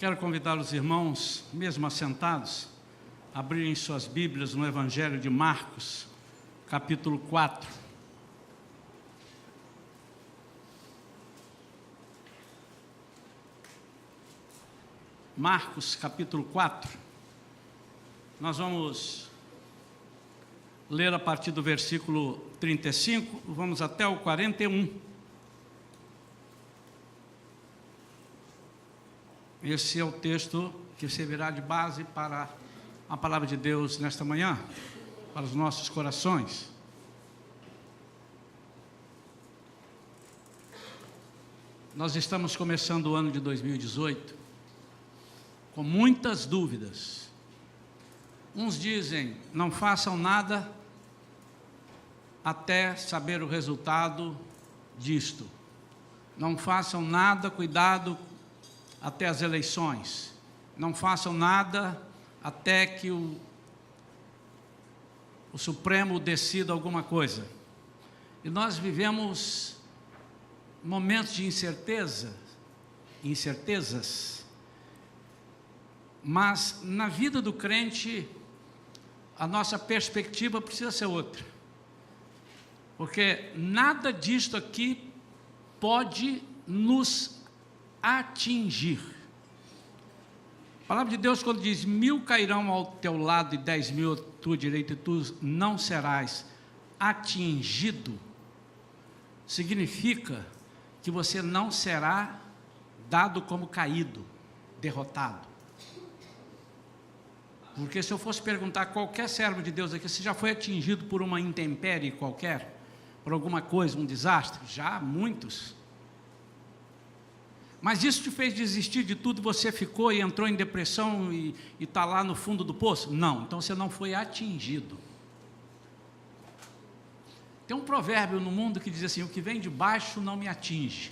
Quero convidar os irmãos, mesmo assentados, a abrirem suas Bíblias no Evangelho de Marcos, capítulo 4. Marcos, capítulo 4. Nós vamos ler a partir do versículo 35, vamos até o 41. Esse é o texto que servirá de base para a palavra de Deus nesta manhã, para os nossos corações. Nós estamos começando o ano de 2018 com muitas dúvidas. Uns dizem, não façam nada até saber o resultado disto. Não façam nada, cuidado, até as eleições. Não façam nada até que o Supremo decida alguma coisa. E nós vivemos momentos de incertezas, mas na vida do crente, a nossa perspectiva precisa ser outra. Porque nada disto aqui pode nos atingir. A palavra de Deus, quando diz 1000 cairão ao teu lado e 10.000 à tua direita, e tu não serás atingido, significa que você não será dado como caído, derrotado. Porque se eu fosse perguntar a qualquer servo de Deus aqui, você já foi atingido por uma intempérie qualquer, por alguma coisa, um desastre? Já, muitos. Mas isso te fez desistir de tudo, você ficou e entrou em depressão e está lá no fundo do poço? Não, então você não foi atingido. Tem um provérbio no mundo que diz assim, o que vem de baixo não me atinge.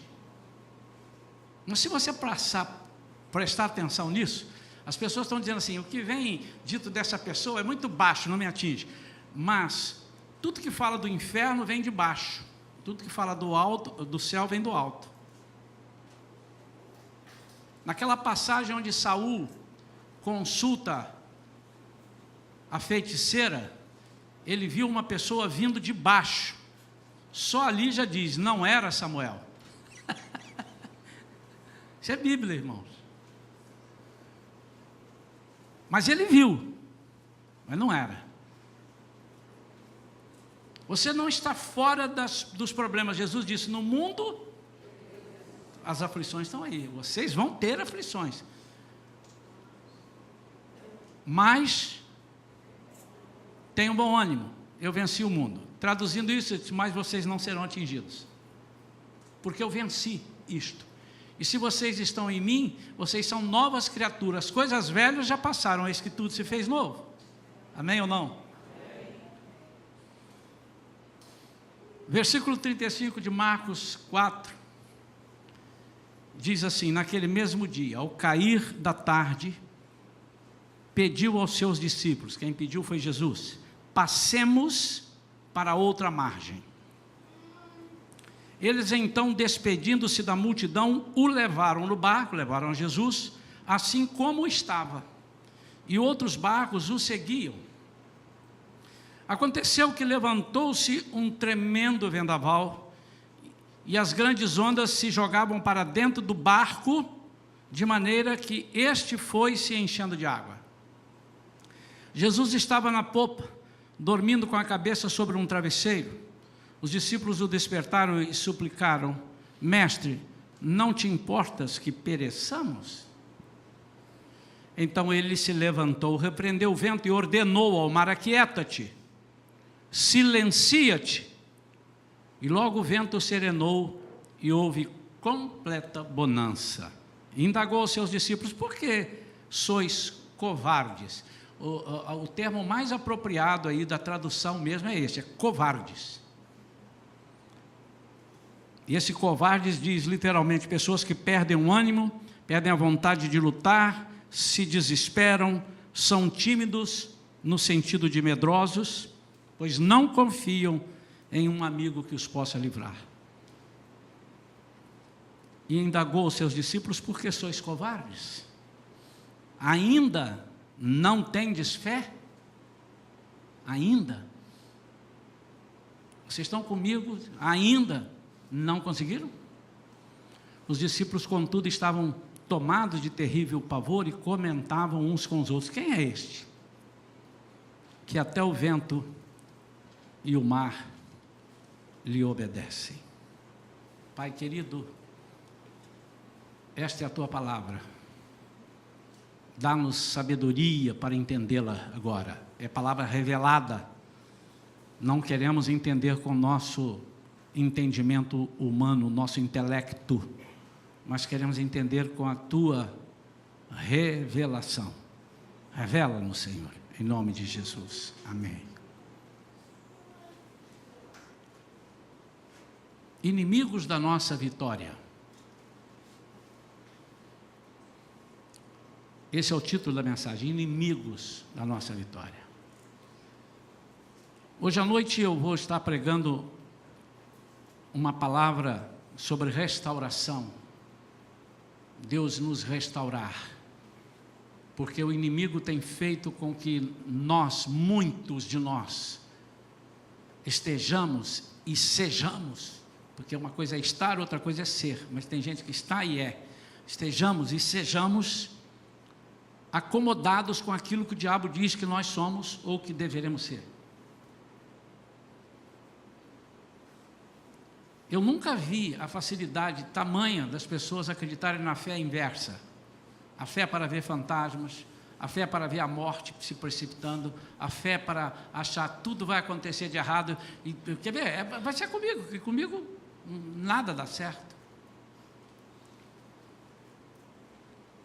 Mas se você prestar atenção nisso, as pessoas estão dizendo assim, o que vem dito dessa pessoa é muito baixo, não me atinge. Mas tudo que fala do inferno vem de baixo, tudo que fala do alto, do céu vem do alto. Naquela passagem onde Saul consulta a feiticeira, ele viu uma pessoa vindo de baixo. Só ali já diz, não era Samuel. Isso é Bíblia, irmãos. Mas ele viu, mas não era. Você não está fora dos problemas. Jesus disse, no mundo as aflições estão aí, vocês vão ter aflições, mas tenham bom ânimo, eu venci o mundo. Traduzindo isso, eu disse, mas vocês não serão atingidos, porque eu venci isto. E se vocês estão em mim, vocês são novas criaturas, as coisas velhas já passaram, eis que tudo se fez novo. Amém ou não? Amém. Versículo 35 de Marcos 4, diz assim, naquele mesmo dia, ao cair da tarde, pediu aos seus discípulos, quem pediu foi Jesus, passemos para outra margem. Eles então, despedindo-se da multidão, o levaram no barco, levaram Jesus, assim como estava, e outros barcos o seguiam. Aconteceu que levantou-se um tremendo vendaval, e as grandes ondas se jogavam para dentro do barco, de maneira que este foi se enchendo de água. Jesus estava na popa, dormindo com a cabeça sobre um travesseiro. Os discípulos o despertaram e suplicaram, mestre, não te importas que pereçamos? Então ele se levantou, repreendeu o vento e ordenou ao mar, aquieta-te, silencia-te. E logo o vento serenou e houve completa bonança. E indagou aos seus discípulos, por que sois covardes? O termo mais apropriado aí da tradução mesmo é esse, é covardes. E esse covardes diz literalmente pessoas que perdem o ânimo, perdem a vontade de lutar, se desesperam, são tímidos no sentido de medrosos, pois não confiam em um amigo que os possa livrar. E indagou os seus discípulos, por que sois covardes? Ainda não tendes fé? Ainda? Vocês estão comigo? Ainda não conseguiram? Os discípulos, contudo, estavam tomados de terrível pavor e comentavam uns com os outros: quem é este, que até o vento e o mar lhe obedecem? Pai querido, esta é a tua palavra. Dá-nos sabedoria para entendê-la agora. É palavra revelada. Não queremos entender com o nosso entendimento humano, nosso intelecto, mas queremos entender com a tua revelação. Revela-nos, Senhor, em nome de Jesus. Amém. Inimigos da nossa vitória. Esse é o título da mensagem: inimigos da nossa vitória. Hoje à noite eu vou estar pregando uma palavra sobre restauração. Deus nos restaurar, porque o inimigo tem feito com que nós, muitos de nós, estejamos e sejamos, porque uma coisa é estar, outra coisa é ser, mas tem gente que está e é, estejamos e sejamos acomodados com aquilo que o diabo diz que nós somos ou que deveremos ser. Eu nunca vi a facilidade tamanha das pessoas acreditarem na fé inversa. A fé para ver fantasmas, a fé para ver a morte se precipitando, a fé para achar que tudo vai acontecer de errado. E, quer ver? Vai ser comigo, que comigo nada dá certo.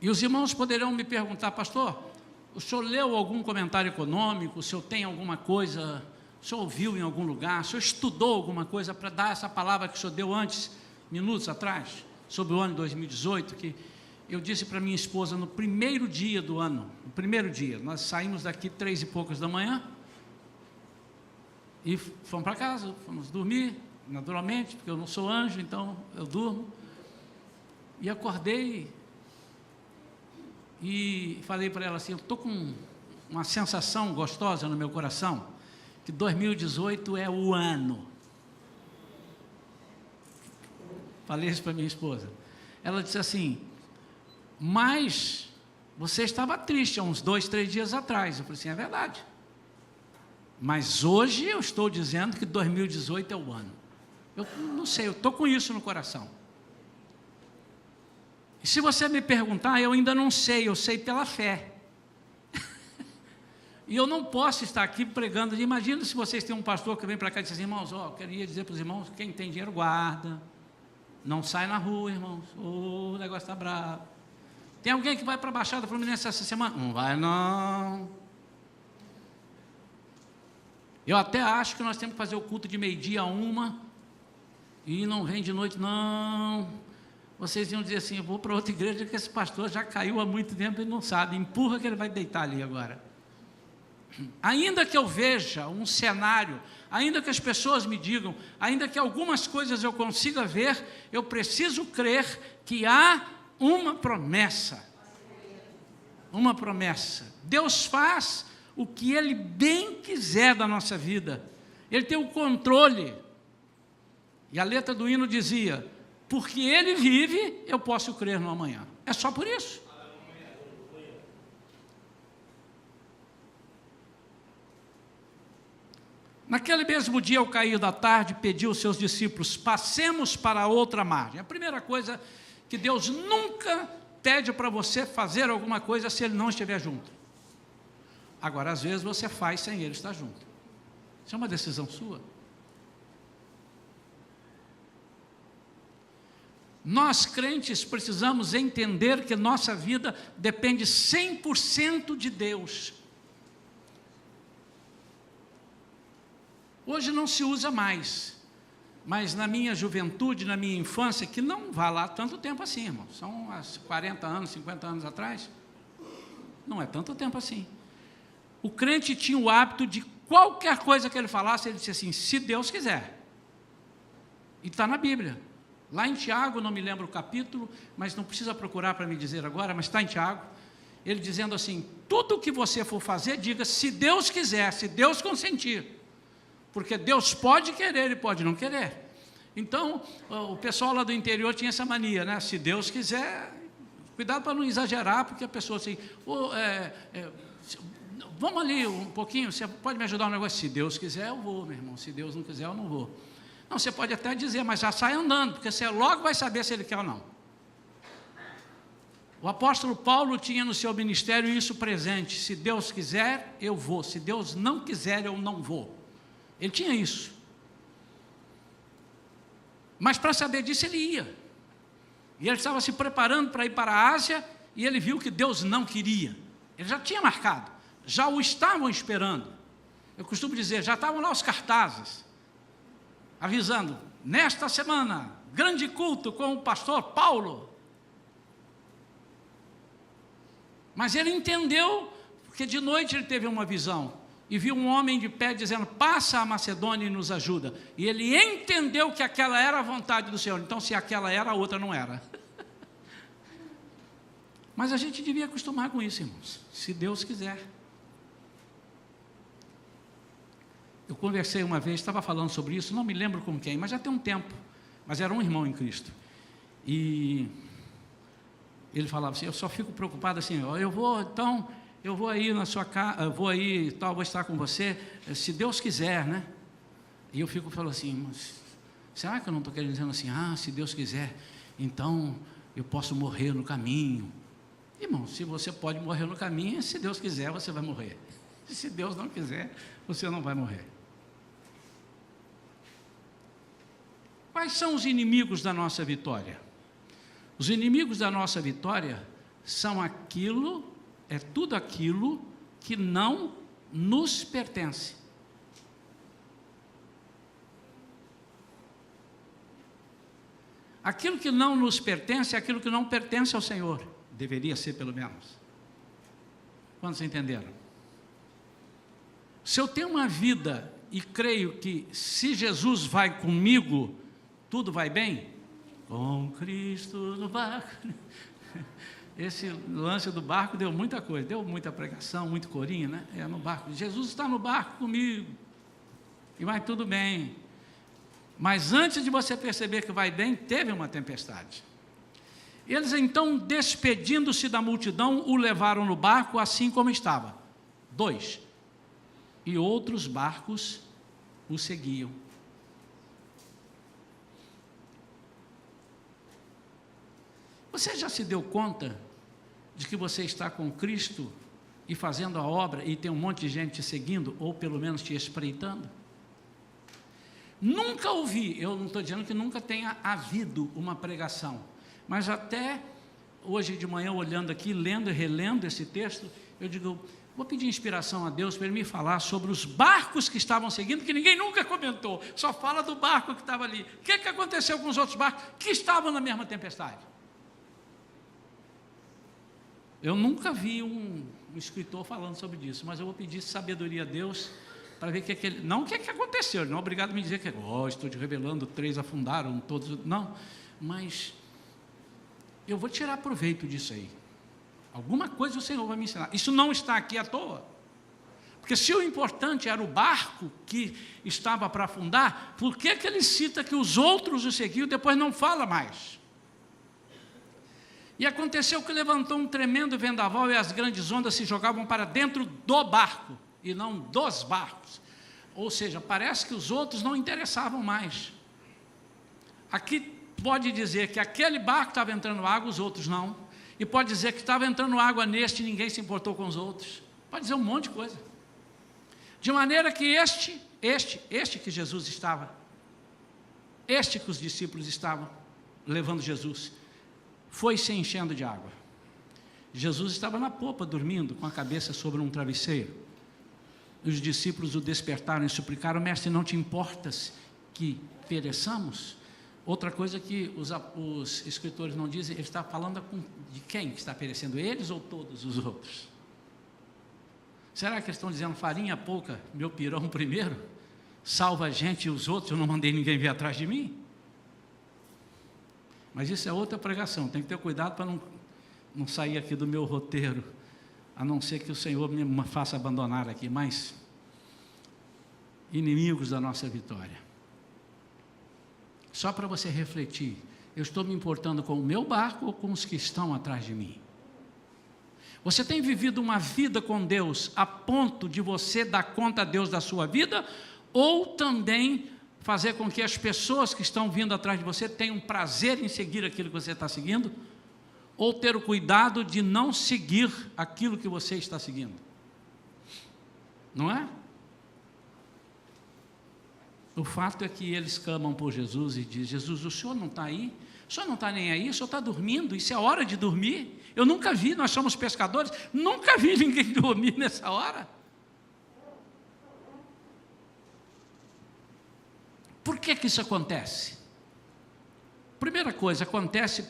E os irmãos poderão me perguntar: pastor, o senhor leu algum comentário econômico? O senhor tem alguma coisa... O senhor ouviu em algum lugar? O senhor estudou alguma coisa para dar essa palavra que o senhor deu antes, minutos atrás, sobre o ano de 2018, que eu disse para minha esposa no primeiro dia do ano, no primeiro dia, nós saímos daqui 3 e poucas da manhã, e fomos para casa, fomos dormir, naturalmente, porque eu não sou anjo, então eu durmo, e acordei, e falei para ela assim: eu estou com uma sensação gostosa no meu coração, que 2018 é o ano. Falei isso para minha esposa. Ela disse assim: mas você estava triste há uns 2, 3 dias atrás. Eu falei assim: é verdade. Mas hoje eu estou dizendo que 2018 é o ano. Eu não sei, eu estou com isso no coração. E se você me perguntar, eu ainda não sei, eu sei pela fé. E eu não posso estar aqui pregando. Imagina se vocês têm um pastor que vem para cá e diz assim: irmãos, eu queria dizer para os irmãos, quem tem dinheiro guarda, não sai na rua, irmãos, o negócio está bravo. Tem alguém que vai para a Baixada Fluminense essa semana? Não vai não. Eu até acho que nós temos que fazer o culto de meio-dia a 1, e não vem de noite não. Vocês iam dizer assim: eu vou para outra igreja que esse pastor já caiu há muito tempo e não sabe, empurra que ele vai deitar ali agora. Ainda que eu veja um cenário, ainda que as pessoas me digam, ainda que algumas coisas eu consiga ver, eu preciso crer que há uma promessa. Uma promessa. Deus faz o que Ele bem quiser da nossa vida. Ele tem o controle. E a letra do hino dizia: porque Ele vive, eu posso crer no amanhã. É só por isso. Naquele mesmo dia, ao cair da tarde, pediu aos seus discípulos: passemos para a outra margem. A primeira coisa que Deus nunca pede para você fazer alguma coisa se Ele não estiver junto. Agora, às vezes você faz sem Ele estar junto. Isso é uma decisão sua. Nós, crentes, precisamos entender que nossa vida depende 100% de Deus. Hoje não se usa mais, mas na minha juventude, na minha infância, que não vai lá tanto tempo assim, irmão, são 40 anos, 50 anos atrás, não é tanto tempo assim. O crente tinha o hábito de qualquer coisa que ele falasse, ele disse assim: se Deus quiser. E está na Bíblia. Lá em Tiago, não me lembro o capítulo, mas não precisa procurar para me dizer agora, mas está em Tiago. ele dizendo assim: tudo o que você for fazer, diga se Deus quiser, se Deus consentir. Porque Deus pode querer e pode não querer. Então, o pessoal lá do interior tinha essa mania, né? Se Deus quiser, cuidado para não exagerar, porque a pessoa assim, vamos ali um pouquinho, você pode me ajudar um negócio? Se Deus quiser, eu vou, meu irmão. Se Deus não quiser, eu não vou. Não, você pode até dizer, mas já sai andando, porque você logo vai saber se ele quer ou não. O apóstolo Paulo tinha no seu ministério isso presente: se Deus quiser, eu vou. Se Deus não quiser, eu não vou. Ele tinha isso. Mas para saber disso, ele ia. E ele estava se preparando para ir para a Ásia, e ele viu que Deus não queria. Ele já tinha marcado, já o estavam esperando. Eu costumo dizer, já estavam lá os cartazes, avisando: nesta semana, grande culto com o pastor Paulo. Mas ele entendeu, porque de noite ele teve uma visão, e viu um homem de pé dizendo: passa a Macedônia e nos ajuda. E ele entendeu que aquela era a vontade do Senhor. Então, se aquela era, a outra não era. Mas a gente devia acostumar com isso, irmãos, se Deus quiser. Eu conversei uma vez, estava falando sobre isso, não me lembro com quem, mas já tem um tempo, mas era um irmão em Cristo, e ele falava assim: eu só fico preocupado assim, eu vou aí na sua casa, eu vou aí, tal, vou estar com você, se Deus quiser, né? E eu fico falando assim: mas será que eu não estou querendo dizer assim, se Deus quiser, então eu posso morrer no caminho? Irmão, se você pode morrer no caminho, se Deus quiser, você vai morrer. Se Deus não quiser, você não vai morrer. Quais são os inimigos da nossa vitória? Os inimigos da nossa vitória são tudo aquilo que não nos pertence. Aquilo que não nos pertence é aquilo que não pertence ao Senhor. Deveria ser, pelo menos. Quantos entenderam? Se eu tenho uma vida e creio que se Jesus vai comigo, tudo vai bem, com Cristo no barco. Esse lance do barco deu muita coisa, deu muita pregação, muito corinho, né? No barco. Jesus está no barco comigo e vai tudo bem. Mas antes de você perceber que vai bem, teve uma tempestade. Eles então, despedindo-se da multidão, o levaram no barco assim como estava. 2. E outros barcos o seguiam. Você já se deu conta de que você está com Cristo e fazendo a obra e tem um monte de gente te seguindo, ou pelo menos te espreitando? Nunca ouvi, eu não estou dizendo que nunca tenha havido uma pregação, mas até hoje de manhã, olhando aqui, lendo e relendo esse texto, eu digo: vou pedir inspiração a Deus para Ele me falar sobre os barcos que estavam seguindo, que ninguém nunca comentou, só fala do barco que estava ali. O que aconteceu com os outros barcos que estavam na mesma tempestade? Eu nunca vi um escritor falando sobre isso, mas eu vou pedir sabedoria a Deus para ver não o que aconteceu. Ele não é obrigado a me dizer que estou te revelando, 3 afundaram, todos, não, mas eu vou tirar proveito disso aí. Alguma coisa o Senhor vai me ensinar. Isso não está aqui à toa, porque se o importante era o barco que estava para afundar, por que ele cita que os outros o seguiam e depois não fala mais? E aconteceu que levantou um tremendo vendaval e as grandes ondas se jogavam para dentro do barco e não dos barcos. Ou seja, parece que os outros não interessavam mais. Aqui pode dizer que aquele barco estava entrando água, os outros não. E pode dizer que estava entrando água neste e ninguém se importou com os outros. Pode dizer um monte de coisa. De maneira que este que Jesus estava, este que os discípulos estavam levando Jesus, foi se enchendo de água. Jesus estava na popa, dormindo, com a cabeça sobre um travesseiro. Os discípulos o despertaram e suplicaram: mestre, não te importas que pereçamos? Outra coisa que os escritores não dizem, ele está falando de quem que está perecendo, eles ou todos os outros? Será que eles estão dizendo: farinha pouca, meu pirão primeiro, salva a gente e os outros, eu não mandei ninguém vir atrás de mim? Mas isso é outra pregação, tem que ter cuidado para não sair aqui do meu roteiro. a não ser que o Senhor me faça abandonar aqui, mas inimigos da nossa vitória. Só para você refletir, eu estou me importando com o meu barco ou com os que estão atrás de mim? Você tem vivido uma vida com Deus a ponto de você dar conta a Deus da sua vida, ou também fazer com que as pessoas que estão vindo atrás de você tenham prazer em seguir aquilo que você está seguindo, ou ter o cuidado de não seguir aquilo que você está seguindo? Não é? O fato é que eles clamam por Jesus e dizem: Jesus, o senhor não está aí? O senhor não está nem aí? O senhor está dormindo? Isso é hora de dormir? Eu nunca vi, nós somos pescadores, nunca vi ninguém dormir nessa hora. Por que isso acontece? Primeira coisa, acontece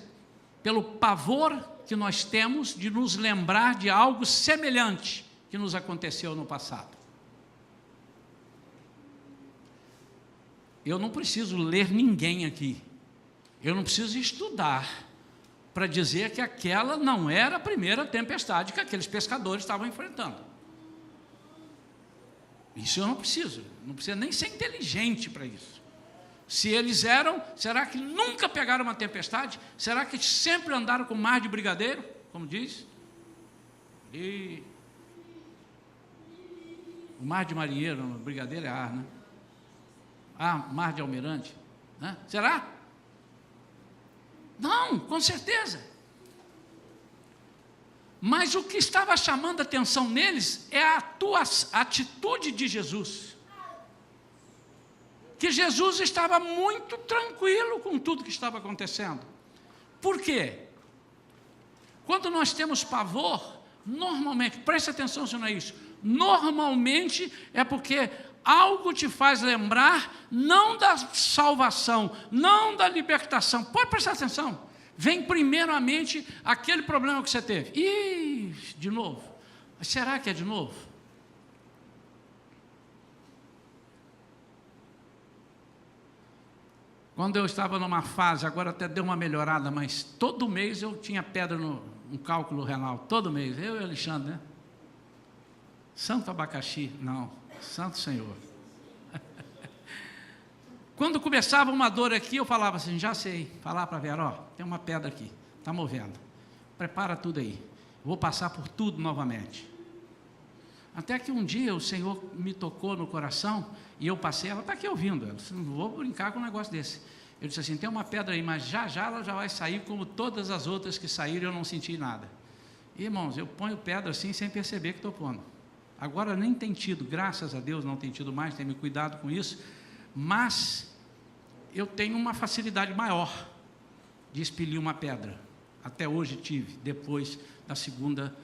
pelo pavor que nós temos de nos lembrar de algo semelhante que nos aconteceu no passado. Eu não preciso ler ninguém aqui, eu não preciso estudar para dizer que aquela não era a primeira tempestade que aqueles pescadores estavam enfrentando. Isso eu não preciso nem ser inteligente para isso. Se eles eram, será que nunca pegaram uma tempestade? Será que sempre andaram com mar de brigadeiro, como diz? E o mar de marinheiro, brigadeiro é ar, né? Mar de almirante, né? Será? Não, com certeza. Mas o que estava chamando a atenção neles é a atitude de Jesus. Que Jesus estava muito tranquilo com tudo que estava acontecendo. Por quê? Quando nós temos pavor, normalmente, preste atenção se não é isso, normalmente é porque algo te faz lembrar não da salvação, não da libertação. Pode prestar atenção. Vem primeiramente aquele problema que você teve. De novo. Será que é de novo? Quando eu estava numa fase, agora até deu uma melhorada, mas todo mês eu tinha pedra no cálculo renal, todo mês, eu e o Alexandre, né? Santo abacaxi, não, Santo Senhor. Quando começava uma dor aqui, eu falava assim, já sei, falar para a Vera, tem uma pedra aqui, está movendo, prepara tudo aí, vou passar por tudo novamente. Até que um dia o Senhor me tocou no coração, e eu passei, ela está aqui ouvindo, eu disse, não vou brincar com um negócio desse. Eu disse assim, tem uma pedra aí, mas já ela já vai sair como todas as outras que saíram e eu não senti nada. E, irmãos, eu ponho pedra assim sem perceber que estou pondo. Agora nem tem tido, graças a Deus não tem tido mais, tem me cuidado com isso, mas eu tenho uma facilidade maior de expelir uma pedra. Até hoje tive, depois da segunda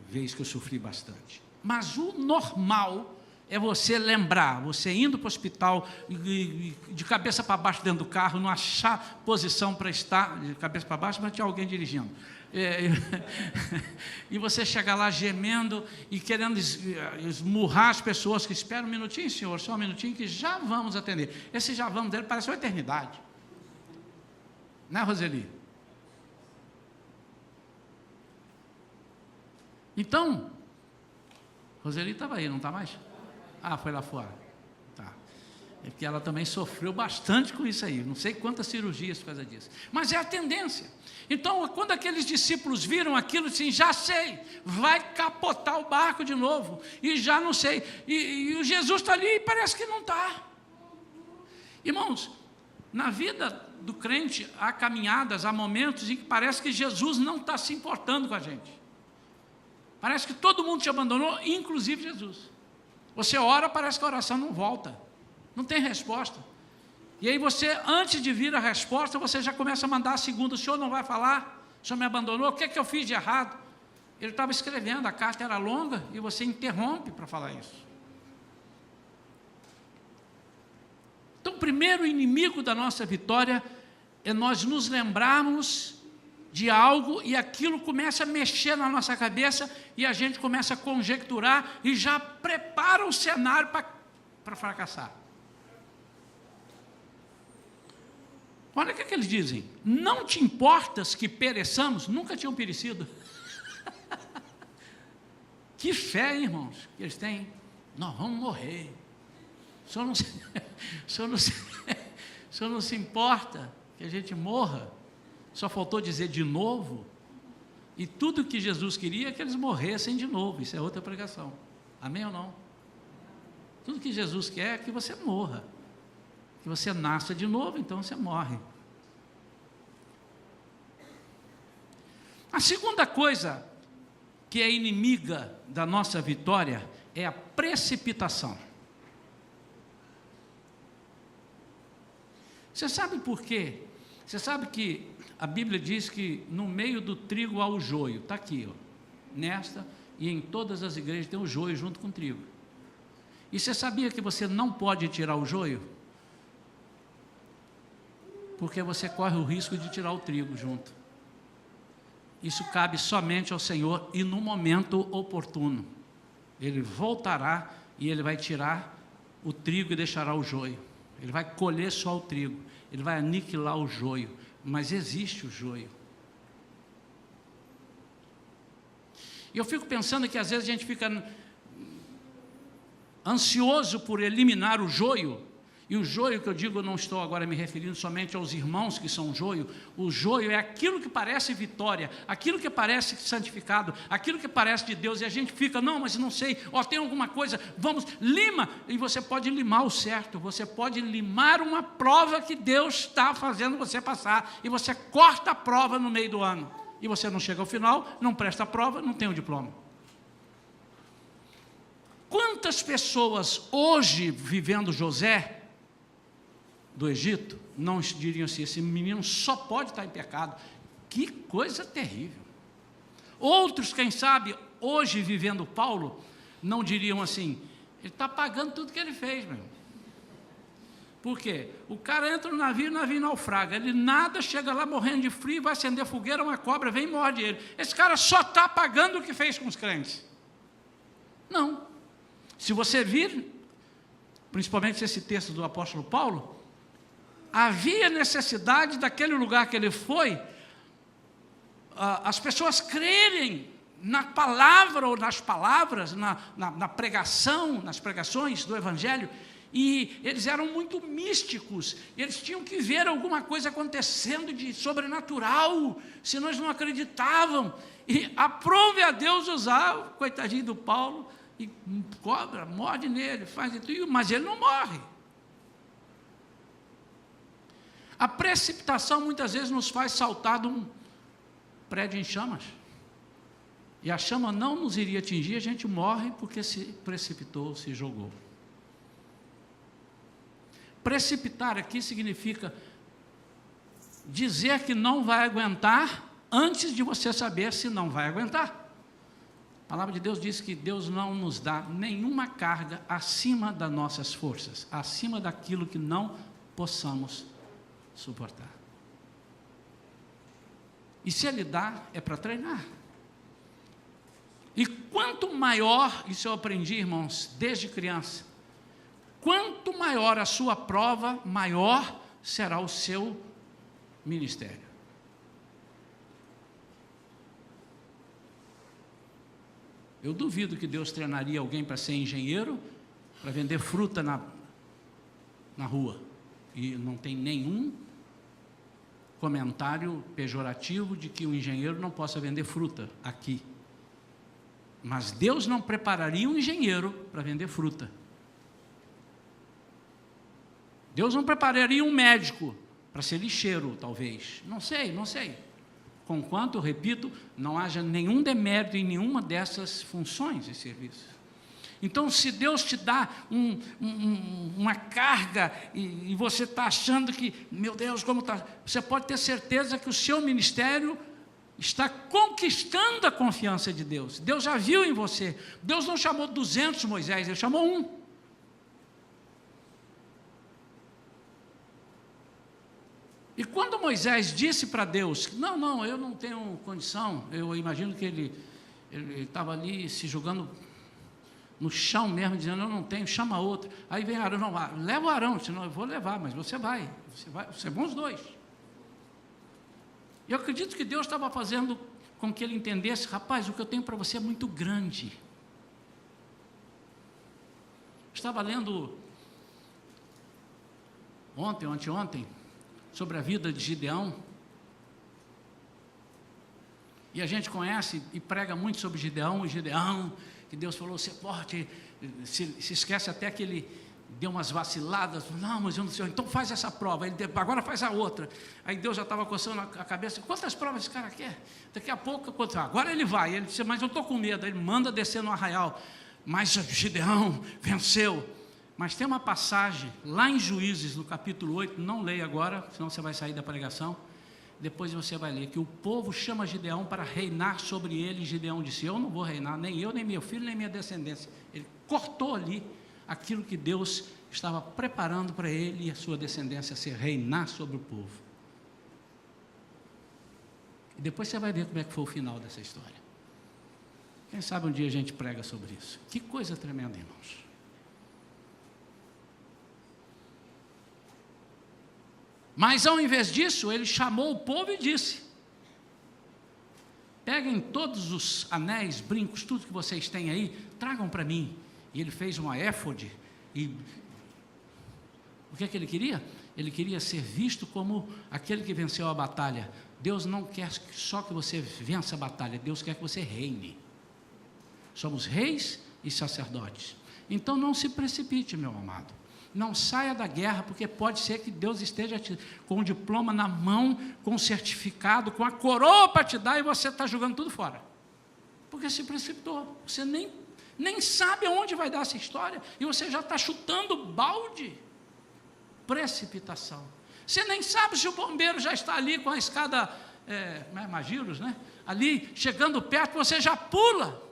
vez que eu sofri bastante. Mas o normal é você lembrar, você indo para o hospital, de cabeça para baixo dentro do carro, não achar posição para estar, de cabeça para baixo, mas tinha alguém dirigindo. E você chegar lá gemendo e querendo esmurrar as pessoas que esperam um minutinho, senhor, só um minutinho que já vamos atender. Esse já vamos dele parece uma eternidade. Né, Roseli? Então, Roseli estava aí, não está mais? Foi lá fora. Tá. É porque ela também sofreu bastante com isso aí. Não sei quantas cirurgias por causa disso. Mas é a tendência. Então, quando aqueles discípulos viram aquilo, assim, já sei, vai capotar o barco de novo. E já não sei. E o Jesus está ali e parece que não está. Irmãos, na vida do crente, há caminhadas, há momentos em que parece que Jesus não está se importando com a gente. Parece que todo mundo te abandonou, inclusive Jesus. Você ora, parece que a oração não volta, não tem resposta. E aí você, antes de vir a resposta, você já começa a mandar a segunda, o senhor não vai falar? O senhor me abandonou? O que é que eu fiz de errado? Ele estava escrevendo, a carta era longa, e você interrompe para falar isso. Então, o primeiro inimigo da nossa vitória é nós nos lembrarmos de algo e aquilo começa a mexer na nossa cabeça e a gente começa a conjecturar e já prepara o cenário para fracassar. Olha o que eles dizem, não te importas que pereçamos? Nunca tinham perecido. Que fé, irmãos, que eles têm. Nós vamos morrer. O senhor não se importa que a gente morra? Só faltou dizer de novo. E tudo que Jesus queria é que eles morressem de novo. Isso é outra pregação. Amém ou não? Tudo que Jesus quer é que você morra. Que você nasça de novo, então você morre. A segunda coisa que é inimiga da nossa vitória é a precipitação. Você sabe por quê? Você sabe que a Bíblia diz que no meio do trigo há o joio. Está aqui, ó, nesta e em todas as igrejas tem o joio junto com o trigo. E você sabia que você não pode tirar o joio? Porque você corre o risco de tirar o trigo junto. Isso cabe somente ao Senhor e no momento oportuno. Ele voltará e Ele vai tirar o trigo e deixará o joio. Ele vai colher só o trigo, Ele vai aniquilar o joio, mas existe o joio. E eu fico pensando que às vezes a gente fica ansioso por eliminar o joio. E o joio que eu digo, eu não estou agora me referindo somente aos irmãos que são joio. O joio é aquilo que parece vitória, aquilo que parece santificado, aquilo que parece de Deus, e a gente fica, não, mas não sei, ó, tem alguma coisa, vamos, lima, e você pode limar o certo, você pode limar uma prova que Deus está fazendo você passar, e você corta a prova no meio do ano, e você não chega ao final, não presta a prova, não tem o diploma. Quantas pessoas hoje, vivendo José, do Egito, não diriam assim, esse menino só pode estar em pecado. Que coisa terrível. Outros, quem sabe, hoje vivendo Paulo, não diriam assim, ele está pagando tudo que ele fez, meu irmão. Por quê? O cara entra no navio, o navio naufraga, ele nada, chega lá morrendo de frio, vai acender fogueira, uma cobra vem e morde ele. Esse cara só está pagando o que fez com os crentes. Não. Se você vir, principalmente esse texto do apóstolo Paulo, havia necessidade daquele lugar que ele foi, as pessoas crerem na palavra ou nas palavras, na pregação, nas pregações do Evangelho, e eles eram muito místicos, eles tinham que ver alguma coisa acontecendo de sobrenatural, senão eles não acreditavam, e aprove a Deus usar o coitadinho do Paulo, e cobra, morde nele, faz tudo, mas ele não morre. A precipitação muitas vezes nos faz saltar de um prédio em chamas. E a chama não nos iria atingir, a gente morre porque se precipitou, se jogou. Precipitar aqui significa dizer que não vai aguentar antes de você saber se não vai aguentar. A palavra de Deus diz que Deus não nos dá nenhuma carga acima das nossas forças, acima daquilo que não possamos suportar. E se Ele dá, é para treinar. E quanto maior, isso eu aprendi, irmãos, desde criança, quanto maior a sua prova, maior será o seu ministério. Eu duvido que Deus treinaria alguém para ser engenheiro, para vender fruta na rua. E não tem nenhum comentário pejorativo de que o engenheiro não possa vender fruta aqui. Mas Deus não prepararia um engenheiro para vender fruta. Deus não prepararia um médico para ser lixeiro, talvez. Não sei. Conquanto, eu repito, não haja nenhum demérito em nenhuma dessas funções e serviços. Então, se Deus te dá uma carga e você está achando que, meu Deus, como está, você pode ter certeza que o seu ministério está conquistando a confiança de Deus. Deus já viu em você. Deus não chamou 200 Moisés, Ele chamou um. E quando Moisés disse para Deus, não, eu não tenho condição, eu imagino que ele estava ali se jogando no chão mesmo, dizendo, eu não tenho, chama outro. Aí vem Arão, não, leva o Arão, senão eu vou levar, mas você vai, vocês vão os dois. E eu acredito que Deus estava fazendo com que ele entendesse, rapaz, o que eu tenho para você é muito grande. Estava lendo ontem ou anteontem sobre a vida de Gideão, e a gente conhece e prega muito sobre Gideão, que Deus falou, ser forte, se esquece até que ele deu umas vaciladas, não, mas eu não sei, então faz essa prova, agora faz a outra, aí Deus já estava coçando a cabeça, quantas provas esse cara quer? Daqui a pouco, agora ele vai, ele disse, mas eu estou com medo, ele manda descer no arraial, mas Gideão venceu. Mas tem uma passagem lá em Juízes, no capítulo 8, não leia agora, senão você vai sair da pregação, depois você vai ler, que o povo chama Gideão para reinar sobre ele, e Gideão disse, eu não vou reinar, nem eu, nem meu filho, nem minha descendência. Ele cortou ali aquilo que Deus estava preparando para ele e a sua descendência ser reinar sobre o povo. E depois você vai ver como é que foi o final dessa história. Quem sabe um dia a gente prega sobre isso. Que coisa tremenda, irmãos. Mas ao invés disso, ele chamou o povo e disse, peguem todos os anéis, brincos, tudo que vocês têm aí, tragam para mim. E ele fez uma éfode, e o que é que ele queria? Ele queria ser visto como aquele que venceu a batalha. Deus não quer só que você vença a batalha, Deus quer que você reine. Somos reis e sacerdotes. Então não se precipite, meu amado. Não saia da guerra, porque pode ser que Deus esteja com o diploma na mão, com o certificado, com a coroa para te dar, e você está jogando tudo fora. Porque se precipitou, você nem sabe aonde vai dar essa história, e você já está chutando balde. Precipitação. Você nem sabe se o bombeiro já está ali com a escada, Magiros, né? Ali, chegando perto, você já pula.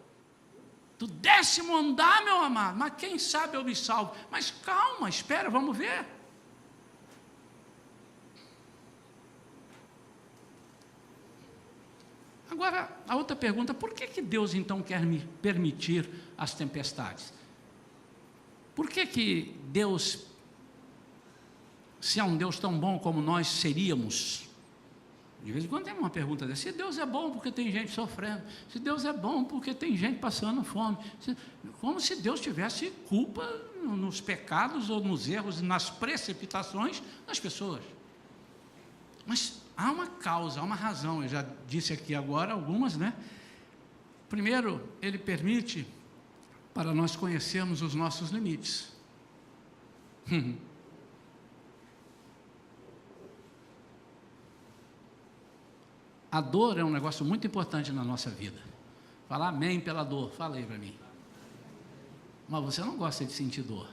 Do 10º andar, meu amado, mas quem sabe eu me salvo. Mas calma, espera, vamos ver. Agora, a outra pergunta, por que Deus então quer me permitir as tempestades? Por que Deus, se é um Deus tão bom como nós seríamos, de vez em quando tem uma pergunta dessa, se Deus é bom porque tem gente sofrendo, se Deus é bom porque tem gente passando fome, como se Deus tivesse culpa nos pecados ou nos erros e nas precipitações das pessoas. Mas há uma causa, há uma razão, eu já disse aqui agora algumas, né? Primeiro, ele permite para nós conhecermos os nossos limites. A dor é um negócio muito importante na nossa vida. Fala amém pela dor, fala aí para mim. Mas você não gosta de sentir dor.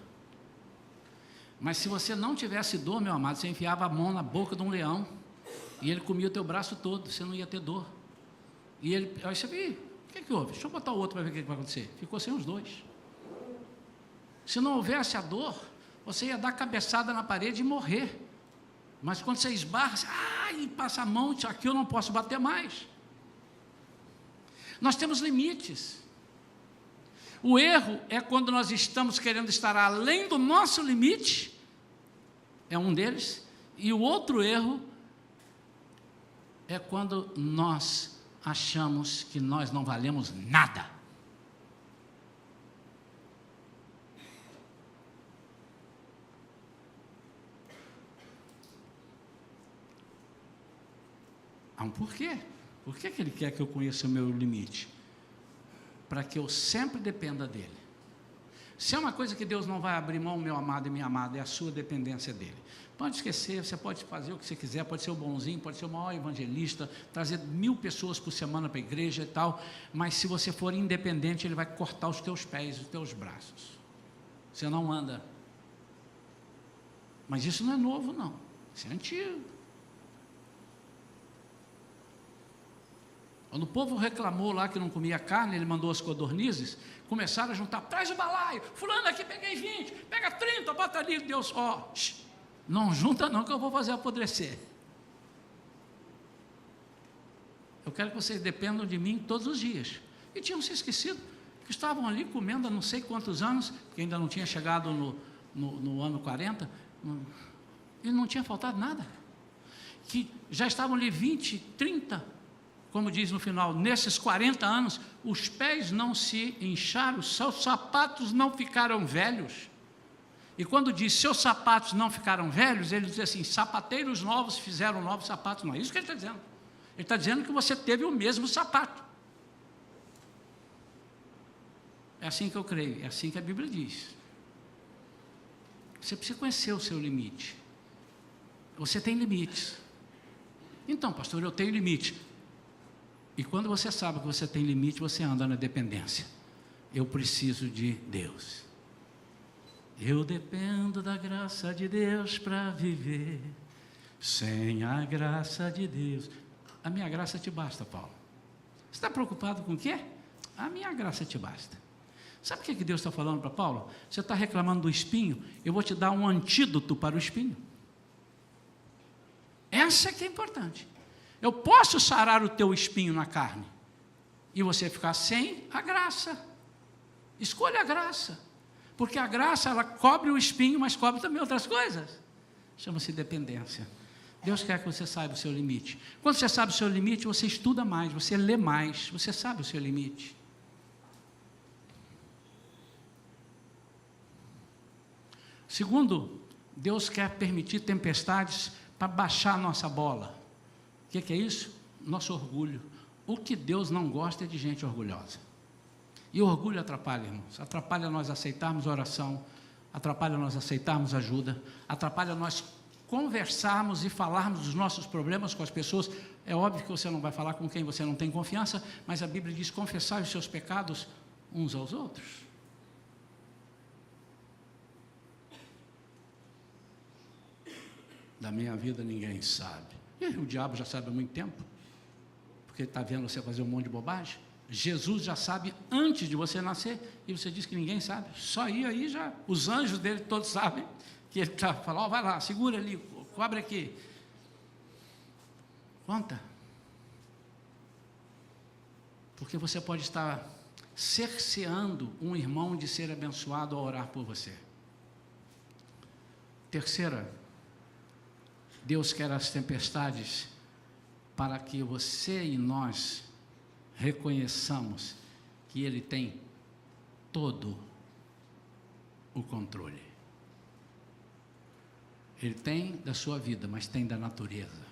Mas se você não tivesse dor, meu amado, você enfiava a mão na boca de um leão, e ele comia o teu braço todo, você não ia ter dor. E ele, aí você viu, o que houve? Deixa eu botar o outro para ver o que vai acontecer. Ficou sem os dois. Se não houvesse a dor, você ia dar cabeçada na parede e morrer. Mas quando você esbarra, e passa a mão, aqui eu não posso bater mais. Nós temos limites. O erro é quando nós estamos querendo estar além do nosso limite, é um deles, e o outro erro é quando nós achamos que nós não valemos nada. Há um porquê. Por que ele quer que eu conheça o meu limite? Para que eu sempre dependa dele. Se é uma coisa que Deus não vai abrir mão, meu amado e minha amada, é a sua dependência dele. Pode esquecer, você pode fazer o que você quiser, pode ser o bonzinho, pode ser o maior evangelista, trazer 1000 pessoas por semana para a igreja e tal, mas se você for independente, ele vai cortar os teus pés, os teus braços. Você não anda. Mas isso não é novo, não. Isso é antigo. Quando o povo reclamou lá que não comia carne, ele mandou as codornizes, começaram a juntar, traz o balaio, fulano aqui, peguei 20, pega 30, bota ali, Deus, não junta não que eu vou fazer apodrecer. Eu quero que vocês dependam de mim todos os dias. E tinham se esquecido, que estavam ali comendo há não sei quantos anos, que ainda não tinha chegado no ano 40, e não tinha faltado nada. Que já estavam ali 20, 30, como diz no final, nesses 40 anos, os pés não se incharam, os seus sapatos não ficaram velhos. E quando diz, seus sapatos não ficaram velhos, ele diz assim, sapateiros novos fizeram novos sapatos. Não é isso que ele está dizendo. Ele está dizendo que você teve o mesmo sapato. É assim que eu creio, é assim que a Bíblia diz. Você precisa conhecer o seu limite. Você tem limites. Então, pastor, eu tenho limite. E quando você sabe que você tem limite, você anda na dependência. Eu preciso de Deus. Eu dependo da graça de Deus para viver. Sem a graça de Deus. A minha graça te basta, Paulo. Você está preocupado com o quê? A minha graça te basta. Sabe o que Deus está falando para Paulo? Você está reclamando do espinho? Eu vou te dar um antídoto para o espinho. Essa é que é importante. Eu posso sarar o teu espinho na carne e você ficar sem a graça. Escolha a graça, porque a graça ela cobre o espinho, mas cobre também outras coisas. Chama-se dependência. Deus quer que você saiba o seu limite. Quando você sabe o seu limite, você estuda mais, você lê mais, você sabe o seu limite. Segundo, Deus quer permitir tempestades para baixar a nossa bola. O que é isso? Nosso orgulho. O que Deus não gosta é de gente orgulhosa. E o orgulho atrapalha, irmãos. Atrapalha nós aceitarmos oração, atrapalha nós aceitarmos ajuda, atrapalha nós conversarmos e falarmos dos nossos problemas com as pessoas. É óbvio que você não vai falar com quem você não tem confiança, mas a Bíblia diz, confessai os seus pecados uns aos outros. Da minha vida ninguém sabe. E o diabo já sabe há muito tempo, porque está vendo você fazer um monte de bobagem. Jesus já sabe antes de você nascer, e você diz que ninguém sabe. Só aí já, os anjos dele todos sabem, que ele está falando, vai lá, segura ali, cobre aqui. Conta. Porque você pode estar cerceando um irmão de ser abençoado ao orar por você. Terceira, Deus quer as tempestades para que você e nós reconheçamos que Ele tem todo o controle. Ele tem da sua vida, mas tem da natureza.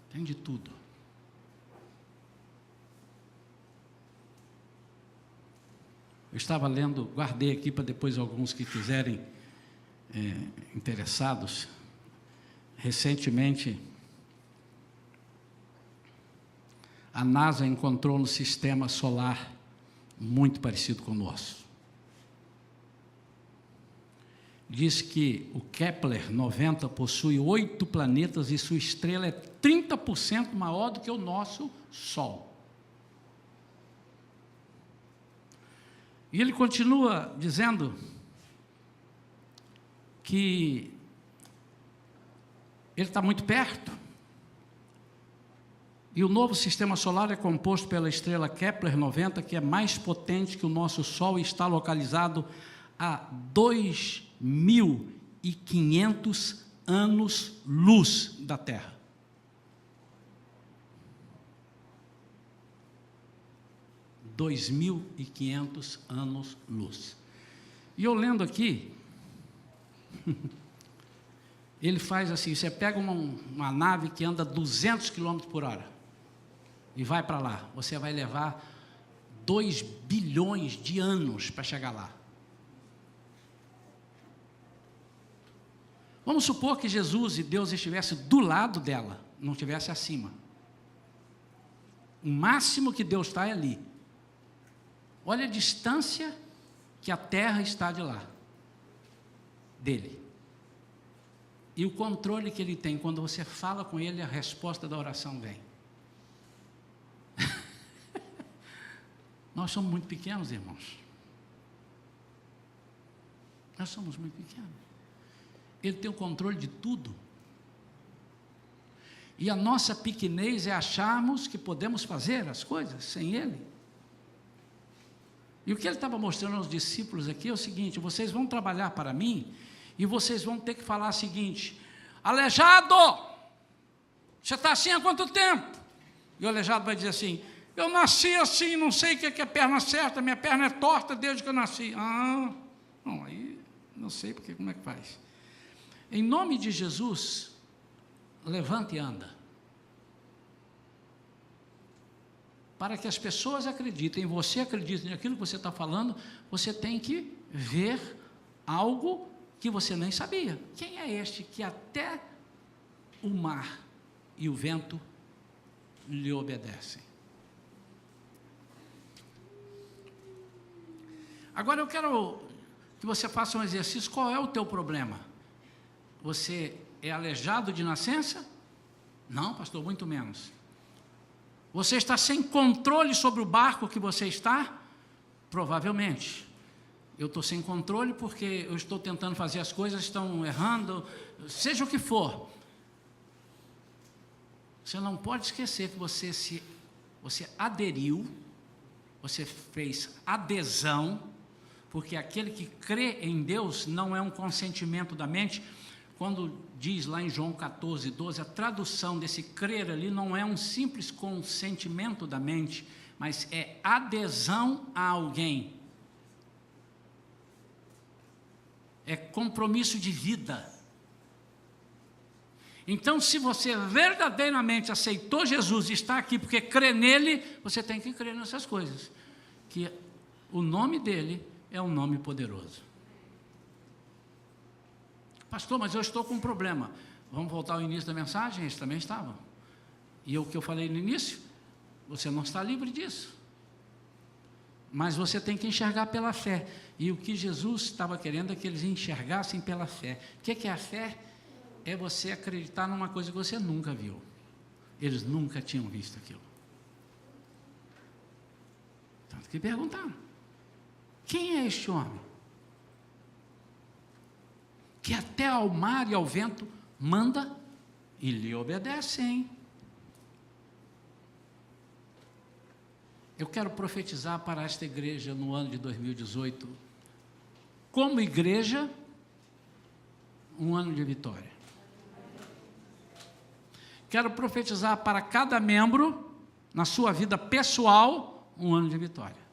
Tem de tudo. Eu estava lendo, guardei aqui para depois alguns que quiserem interessados. Recentemente, a NASA encontrou no sistema solar muito parecido com o nosso. Diz que o Kepler 90 possui 8 planetas e sua estrela é 30% maior do que o nosso Sol. E ele continua dizendo que ele está muito perto. E o novo sistema solar é composto pela estrela Kepler 90, que é mais potente que o nosso Sol e está localizado a 2.500 anos-luz da Terra. – 2.500 anos-luz. E eu lendo aqui, ele faz assim, você pega uma nave que anda 200 km por hora e vai para lá, você vai levar 2 bilhões de anos para chegar lá. Vamos supor que Jesus e Deus estivessem do lado dela, não estivesse acima. O máximo que Deus está é ali. Olha a distância que a Terra está de lá, dele. E o controle que ele tem, quando você fala com ele, a resposta da oração vem. Nós somos muito pequenos, irmãos. Nós somos muito pequenos. Ele tem o controle de tudo. E a nossa pequenez é acharmos que podemos fazer as coisas sem Ele. E o que ele estava mostrando aos discípulos aqui é o seguinte: vocês vão trabalhar para mim e vocês vão ter que falar o seguinte: aleijado, você está assim há quanto tempo? E o aleijado vai dizer assim: eu nasci assim, não sei o que é perna certa, minha perna é torta desde que eu nasci. Ah, não, aí não sei porque, como é que faz. Em nome de Jesus, levante e anda. Para que as pessoas acreditem, você acredite naquilo que você está falando, você tem que ver algo que você nem sabia. Quem é este que até o mar e o vento lhe obedecem? Agora eu quero que você faça um exercício. Qual é o teu problema? Você é aleijado de nascença? Não, pastor, muito menos. Você está sem controle sobre o barco que você está? Provavelmente. Eu estou sem controle porque eu estou tentando fazer as coisas, estão errando, seja o que for. Você não pode esquecer que você aderiu, você fez adesão, porque aquele que crê em Deus não é um consentimento da mente. Quando diz lá em João 14, 12, a tradução desse crer ali não é um simples consentimento da mente, mas é adesão a alguém. É compromisso de vida. Então, se você verdadeiramente aceitou Jesus e está aqui porque crê nele, você tem que crer nessas coisas. Que o nome dele é um nome poderoso. Pastor, mas eu estou com um problema. Vamos voltar ao início da mensagem? Eles também estavam. E o que eu falei no início, você não está livre disso. Mas você tem que enxergar pela fé. E o que Jesus estava querendo é que eles enxergassem pela fé. O que é a fé? É você acreditar numa coisa que você nunca viu. Eles nunca tinham visto aquilo. Tanto que perguntaram: quem é este homem? Que até ao mar e ao vento manda e lhe obedecem. Eu quero profetizar para esta igreja no ano de 2018, como igreja, um ano de vitória. Quero profetizar para cada membro, na sua vida pessoal, um ano de vitória.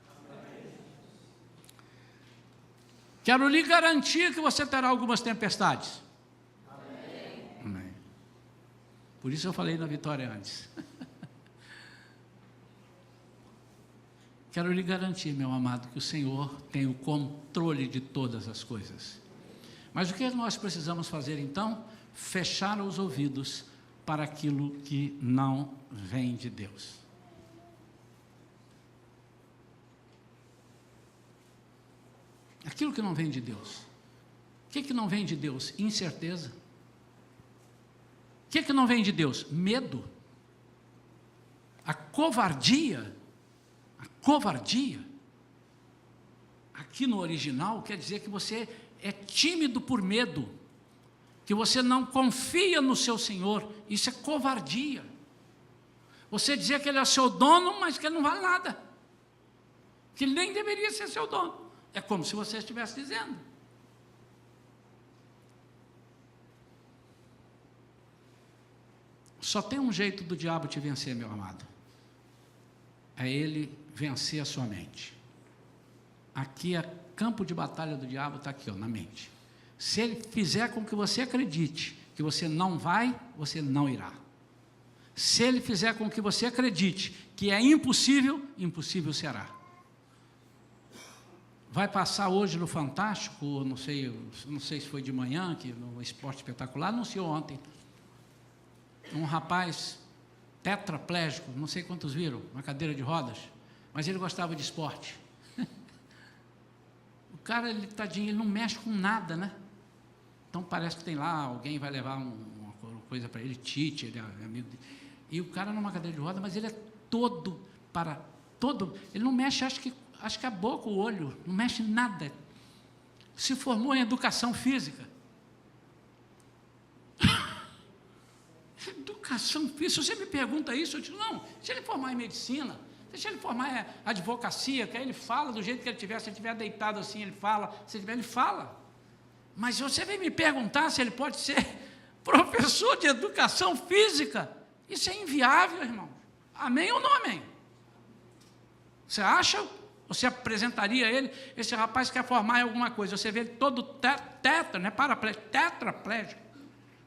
Quero lhe garantir que você terá algumas tempestades. Amém. Por isso eu falei na vitória antes. Quero lhe garantir, meu amado, que o Senhor tem o controle de todas as coisas. Mas o que nós precisamos fazer então? Fechar os ouvidos para aquilo que não vem de Deus. Aquilo que não vem de Deus. O que não vem de Deus? Incerteza. O que não vem de Deus? Medo. A covardia. A covardia. Aqui no original quer dizer que você é tímido por medo, que você não confia no seu Senhor. Isso é covardia. Você dizer que Ele é seu dono, mas que Ele não vale nada, que Ele nem deveria ser seu dono. É como se você estivesse dizendo. Só tem um jeito do diabo te vencer, meu amado. É ele vencer a sua mente. Aqui é campo de batalha do diabo, está aqui, ó, na mente. Se ele fizer com que você acredite que você não vai, você não irá. Se ele fizer com que você acredite que é impossível, impossível será. Vai passar hoje no Fantástico, não sei se foi de manhã, que no Esporte Espetacular, anunciou ontem, um rapaz tetraplégico, não sei quantos viram, uma cadeira de rodas, mas ele gostava de esporte. O cara, ele, tadinho, ele não mexe com nada, né? Então parece que tem lá, alguém vai levar uma coisa para ele, Tite, ele é amigo dele. E o cara numa cadeira de rodas, mas ele é todo, ele não mexe, acho que a boca, o olho, não mexe nada. Se formou em educação física. Educação física, se você me pergunta isso, eu digo, não, se ele formar em medicina, deixa ele formar em advocacia, que aí ele fala do jeito que ele tiver, se ele estiver deitado assim, ele fala, se ele tiver, ele fala. Mas você vem me perguntar se ele pode ser professor de educação física, isso é inviável, irmão. Amém ou não amém? Você acha Você apresentaria ele, esse rapaz quer formar em alguma coisa, você vê ele todo tetraplégico.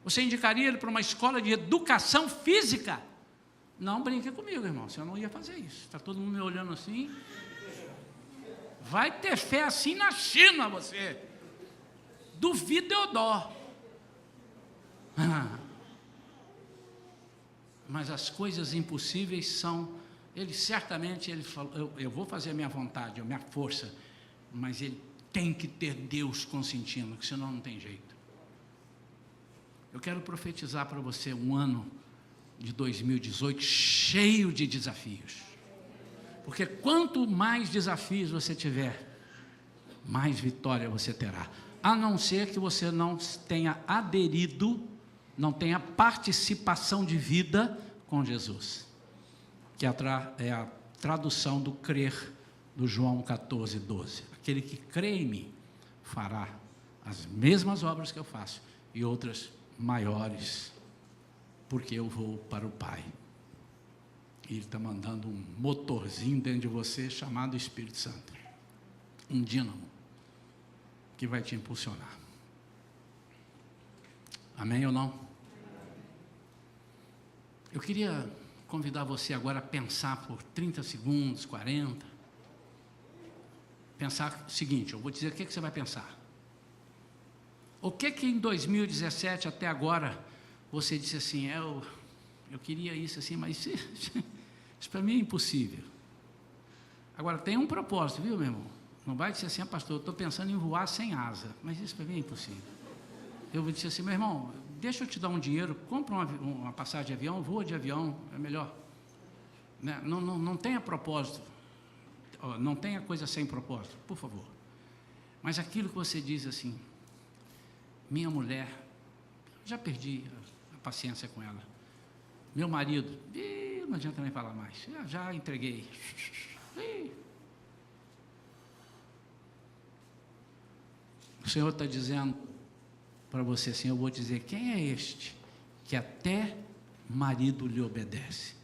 Você indicaria ele para uma escola de educação física? Não brinque comigo, irmão, você não ia fazer isso. Está todo mundo me olhando assim. Vai ter fé assim na China, você. Duvido eu dó. Mas as coisas impossíveis são... Ele certamente, ele falou, eu vou fazer a minha vontade, a minha força, mas ele tem que ter Deus consentindo, porque senão não tem jeito. Eu quero profetizar para você um ano de 2018 cheio de desafios. Porque quanto mais desafios você tiver, mais vitória você terá. A não ser que você não tenha aderido, não tenha participação de vida com Jesus. Que é a tradução do crer do João 14, 12. Aquele que crê em mim fará as mesmas obras que eu faço e outras maiores, porque eu vou para o Pai. E Ele está mandando um motorzinho dentro de você chamado Espírito Santo, um dínamo, que vai te impulsionar. Amém ou não? Eu queria convidar você agora a pensar por 30 segundos, 40. Pensar o seguinte, eu vou dizer o que você vai pensar. O que em 2017 até agora você disse assim, eu queria isso assim, mas isso para mim é impossível. Agora tem um propósito, viu, meu irmão? Não vai dizer assim, pastor, eu estou pensando em voar sem asa, mas isso para mim é impossível. Eu vou dizer assim, meu irmão, deixa eu te dar um dinheiro, compra uma passagem de avião, voa de avião, é melhor. Né? Não tenha propósito, não tenha coisa sem propósito, por favor. Mas aquilo que você diz assim, minha mulher, já perdi a paciência com ela. Meu marido, não adianta nem falar mais, já entreguei. O Senhor está dizendo para você assim, eu vou dizer, quem é este que até marido lhe obedece?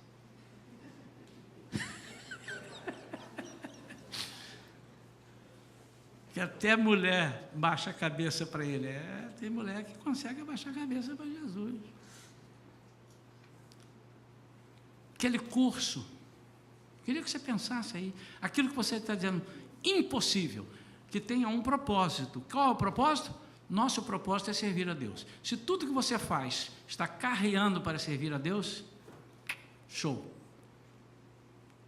Que até mulher baixa a cabeça para ele. Tem mulher que consegue abaixar a cabeça para Jesus. Aquele curso, queria que você pensasse aí, aquilo que você está dizendo, impossível, que tenha um propósito. Qual é o propósito? Nosso propósito é servir a Deus. Se tudo que você faz está carreando para servir a Deus, show.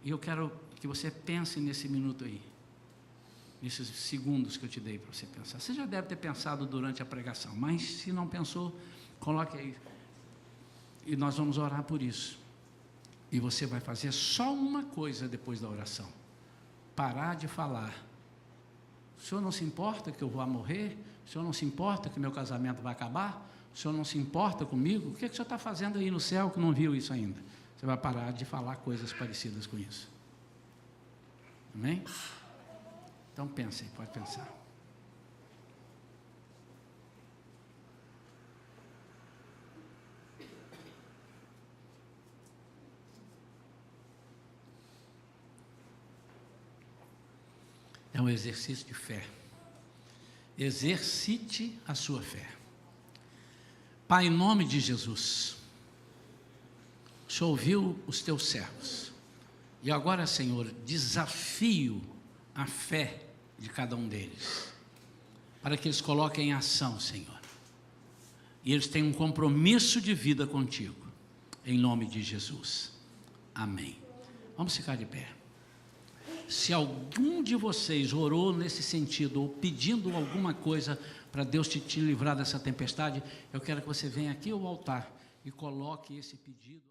E eu quero que você pense nesse minuto aí, nesses segundos que eu te dei para você pensar. Você já deve ter pensado durante a pregação, mas se não pensou, coloque aí. E nós vamos orar por isso. E você vai fazer só uma coisa depois da oração: parar de falar. O senhor não se importa que eu vou morrer? O senhor não se importa que meu casamento vai acabar? O senhor não se importa comigo? O que o senhor está fazendo aí no céu que não viu isso ainda? Você vai parar de falar coisas parecidas com isso. Amém? Então pense aí, pode pensar. É um exercício de fé. Exercite a sua fé. Pai, em nome de Jesus, o Senhor ouviu os teus servos. E agora, Senhor, desafio a fé de cada um deles, para que eles coloquem em ação, Senhor. E eles tenham um compromisso de vida contigo. Em nome de Jesus. Amém. Vamos ficar de pé. Se algum de vocês orou nesse sentido, ou pedindo alguma coisa para Deus te livrar dessa tempestade, eu quero que você venha aqui ao altar e coloque esse pedido.